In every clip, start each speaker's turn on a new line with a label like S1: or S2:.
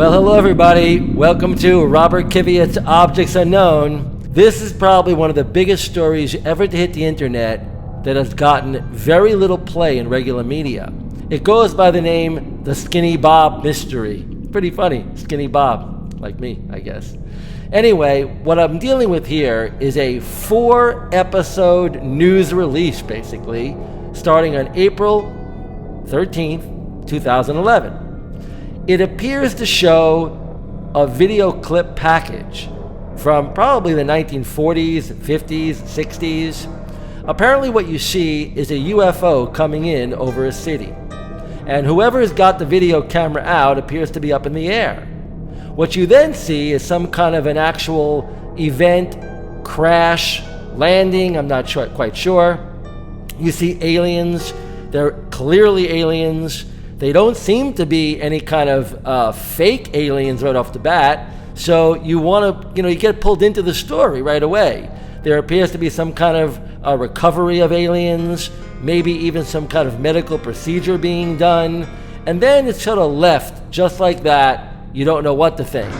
S1: Well, hello everybody. Welcome to Robert Kiviat's Objects Unknown. This is probably one of the biggest stories ever to hit the internet that has gotten very little play in regular media. It goes by the name The Skinny Bob Mystery. Pretty funny, Skinny Bob, like me, I guess. Anyway, what I'm dealing with here is a 4-episode news release, basically, starting on April 13th, 2011. It appears to show a video clip package from probably the 1940s, 50s, 60s. Apparently what you see is a UFO coming in over a city. And whoever has got the video camera out appears to be up in the air. What you then see is some kind of an actual event, crash, landing, I'm not quite sure. You see aliens, they're clearly aliens. They don't seem to be any kind of fake aliens right off the bat. So you you get pulled into the story right away. There appears to be some kind of recovery of aliens, maybe even some kind of medical procedure being done. And then it's sort of left just like that. You don't know what to think.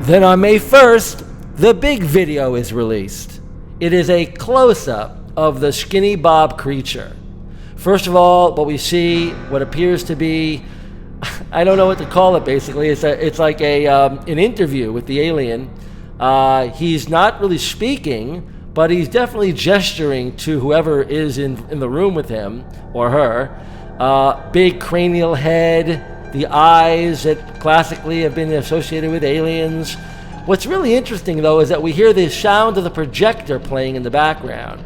S1: Then on May 1st, the big video is released. It is a close-up of the Skinny Bob creature. First of all, what we see, what appears to be, I don't know what to call it basically, it's like an interview with the alien. He's not really speaking, but he's definitely gesturing to whoever is in the room with him or her. Big cranial head, the eyes that classically have been associated with aliens. What's really interesting though is that we hear the sound of the projector playing in the background.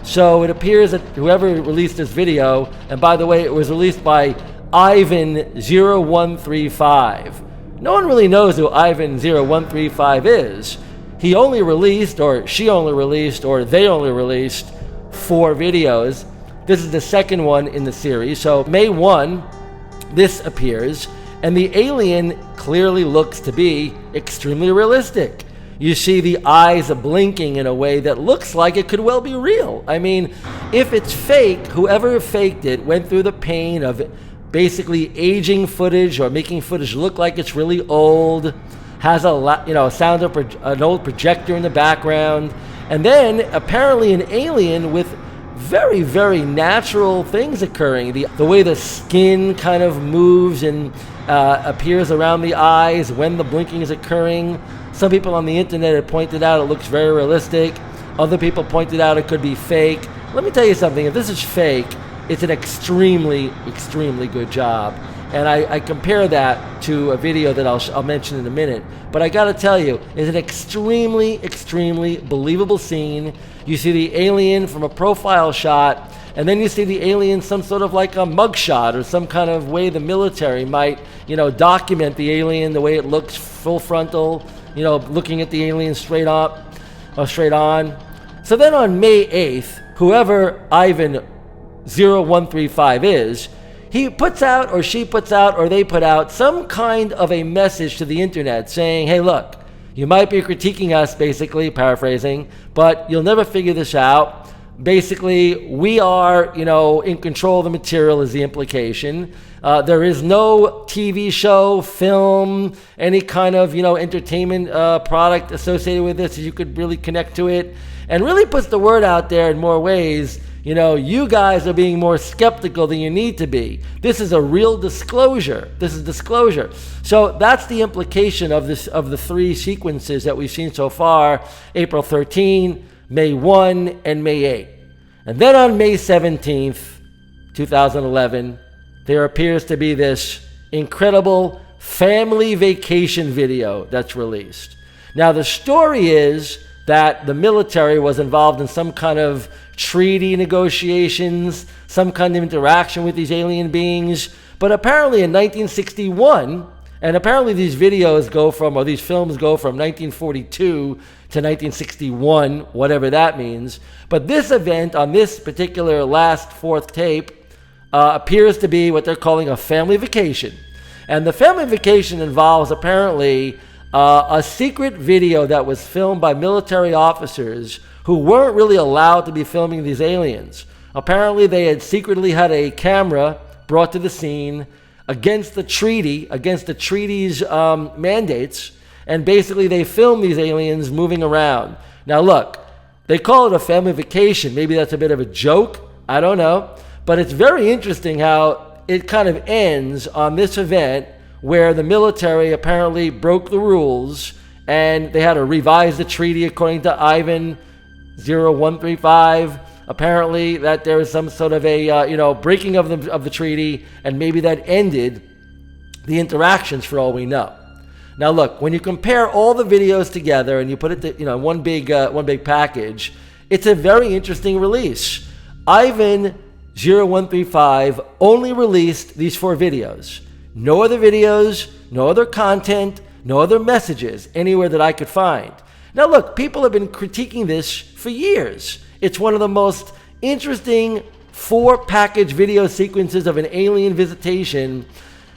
S1: So it appears that whoever released this video, and by the way, it was released by Ivan0135. No one really knows who Ivan0135 is. He only released, or she only released, or they only released 4 videos. This is the second one in the series. So May 1, this appears, and the alien clearly looks to be extremely realistic. You see the eyes are blinking in a way that looks like it could well be real. I mean, if it's fake, whoever faked it went through the pain of basically aging footage or making footage look like it's really old, has a sound of an old projector in the background, and then apparently an alien with very, very natural things occurring. The way the skin kind of moves and appears around the eyes when the blinking is occurring. Some people on the internet have pointed out it looks very realistic. Other people pointed out it could be fake. Let me tell you something, if this is fake, it's an extremely, extremely good job. And I compare that to a video that I'll mention in a minute. But I gotta tell you, it's an extremely, extremely believable scene. You see the alien from a profile shot, and then you see the alien some sort of like a mugshot or some kind of way the military might, document the alien, the way it looks full frontal, looking at the alien straight up or straight on. So then on May 8th, whoever Ivan0135 is, he puts out, or she puts out, or they put out some kind of a message to the internet saying, hey, look, you might be critiquing us, basically, paraphrasing, but you'll never figure this out. Basically, we are, in control of the material is the implication. There is no TV show, film, any kind of, entertainment product associated with this. You could really connect to it and really puts the word out there in more ways. You guys are being more skeptical than you need to be. This is a real disclosure. This is disclosure. So that's the implication of the 3 sequences that we've seen so far, April 13, May 1, and May 8. And then on May 17th, 2011, there appears to be this incredible family vacation video that's released. Now, the story is that the military was involved in some kind of treaty negotiations, some kind of interaction with these alien beings. But apparently in 1961, and apparently these videos these films go from 1942 to 1961, whatever that means. But this event on this particular last 4th tape appears to be what they're calling a family vacation. And the family vacation involves apparently a secret video that was filmed by military officers who weren't really allowed to be filming these aliens. Apparently they had secretly had a camera brought to the scene, against the treaty, against the treaty's mandates, and basically they film these aliens moving around. Now look, they call it a family vacation. Maybe that's a bit of a joke. I don't know. But it's very interesting how it kind of ends on this event where the military apparently broke the rules and they had to revise the treaty according to Ivan 0135. Apparently that there was some sort of a breaking of the treaty, and maybe that ended the interactions for all we know. Now look, when you compare all the videos together and you put it to, one big package, it's a very interesting release. Ivan 0135 only released these 4 videos. No other videos, no other content, no other messages anywhere that I could find. Now look, people have been critiquing this for years. It's one of the most interesting 4-package video sequences of an alien visitation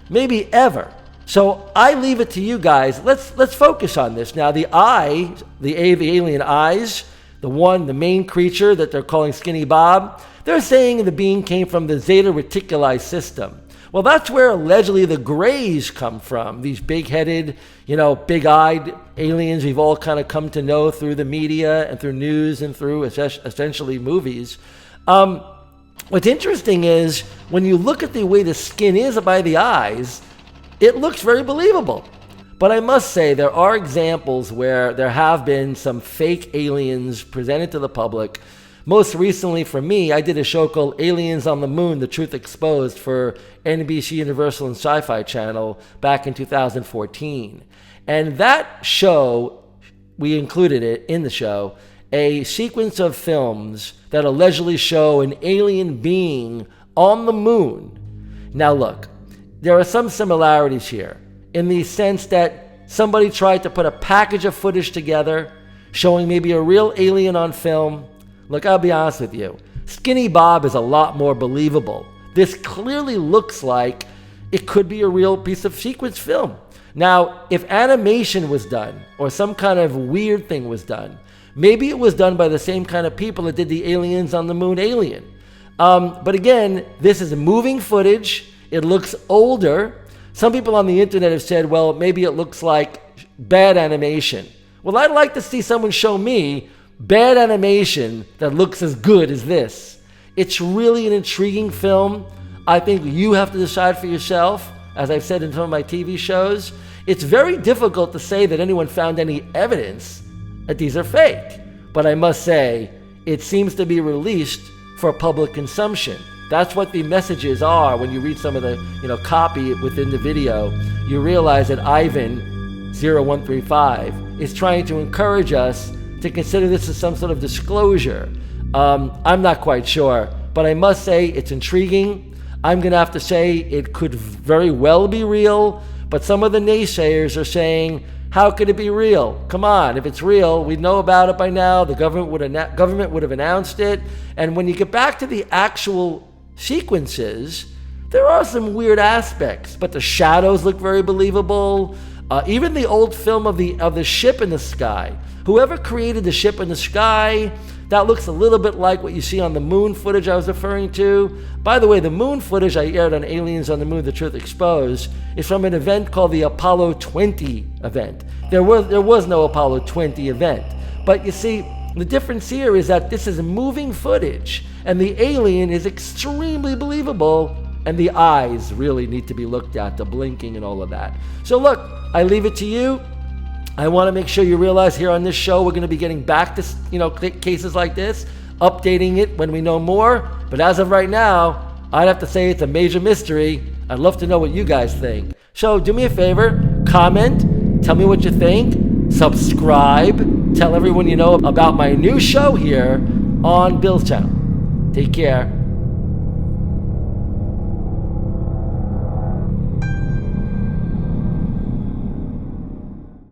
S1: maybe ever. So I leave it to you guys. Let's focus on this. Now the alien eyes, the main creature that they're calling Skinny Bob, they're saying the being came from the Zeta Reticuli system. Well, that's where allegedly the Greys come from, these big-headed, big-eyed aliens we've all kind of come to know through the media and through news and through essentially movies. What's interesting is when you look at the way the skin is by the eyes, it looks very believable. But I must say there are examples where there have been some fake aliens presented to the public. Most recently for me, I did a show called Aliens on the Moon, The Truth Exposed for NBC Universal and Sci-Fi Channel back in 2014. And that show, we included it in the show, a sequence of films that allegedly show an alien being on the moon. Now look, there are some similarities here in the sense that somebody tried to put a package of footage together showing maybe a real alien on film. Look, I'll be honest with you. Skinny Bob is a lot more believable. This clearly looks like it could be a real piece of sequence film. Now, if animation was done or some kind of weird thing was done, maybe it was done by the same kind of people that did the Aliens on the Moon Alien. But again, this is moving footage. It looks older. Some people on the internet have said, well, maybe it looks like bad animation. Well, I'd like to see someone show me bad animation that looks as good as this. It's really an intriguing film. I think you have to decide for yourself. As I've said in some of my TV shows, it's very difficult to say that anyone found any evidence that these are fake. But I must say, it seems to be released for public consumption. That's what the messages are. When you read some of the copy within the video, you realize that Ivan 0135 is trying to encourage us to consider this as some sort of disclosure. I'm not quite sure, but I must say it's intriguing. I'm going to have to say it could very well be real, but some of the naysayers are saying, how could it be real? Come on, if it's real, we'd know about it by now. The government would have announced it. And when you get back to the actual sequences, there are some weird aspects, but the shadows look very believable. Even the old film of the ship in the sky. Whoever created the ship in the sky, that looks a little bit like what you see on the moon footage I was referring to. By the way, the moon footage I aired on Aliens on the Moon, The Truth Exposed, is from an event called the Apollo 20 event. There was no Apollo 20 event. But you see, the difference here is that this is moving footage, and the alien is extremely believable, and the eyes really need to be looked at, the blinking and all of that. So look, I leave it to you. I want to make sure you realize here on this show we're going to be getting back to cases like this, updating it when we know more. But as of right now, I'd have to say it's a major mystery. I'd love to know what you guys think. So do me a favor, comment, tell me what you think, subscribe, tell everyone you know about my new show here on Bill's channel. Take care.